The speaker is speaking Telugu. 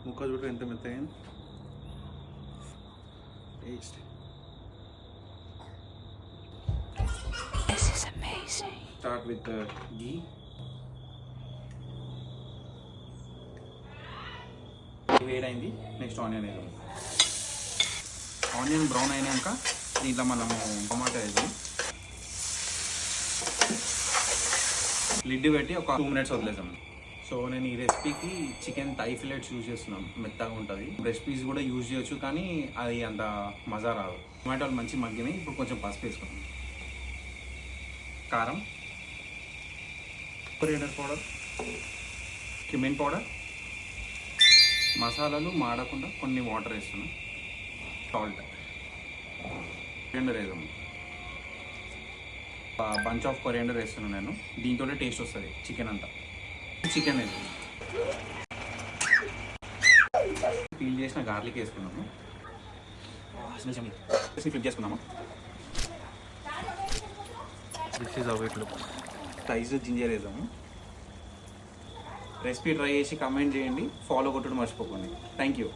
ముక్క చూడ ఎంత మెత్తగా taste. This is amazing. Start with the ghee. వేడైంది. నెక్స్ట్ ఆనియన్ వేద్దాం. ఆనియన్ బ్రౌన్ అయినాక దీంట్లో మనము టమాటా వేద్దాం. లిడ్ పెట్టి ఒక 2 minutes వదిలేద్దాం. సో నేను ఈ రెసిపీకి చికెన్ థై ఫిలెట్స్ యూజ్ చేస్తున్నాను, మెత్తగా ఉంటుంది. రెసిపీస్ కూడా యూజ్ చేయొచ్చు కానీ అది అంత మజా రాదు. టమాటాలు మంచి మగ్గినాయి. ఇప్పుడు కొంచెం పసుపు వేసుకున్నాం, కారం, కొరియండర్ పౌడర్, క్యుమిన్ పౌడర్, మసాలాలు మాడకుండా కొన్ని వాటర్ వేస్తున్నాం, సాల్ట్, కొరియండర్ వేద్దాము. బంచ్ ఆఫ్ కొరియండర్ వేస్తున్నాను నేను. దీంతో టేస్ట్ వస్తుంది చికెన్ అంతా. చికెన్ వేద్దాం. పీల్ చేసిన గార్లిక్ వేసుకున్నాము. ఫ్లిప్ చేసుకున్నాము. This is how it looks. Rice ginger వేద్దాము. రెసిపీ ట్రై చేసి కమెంట్ చేయండి, ఫాలో కొట్టడం మర్చిపోకండి. Thank you.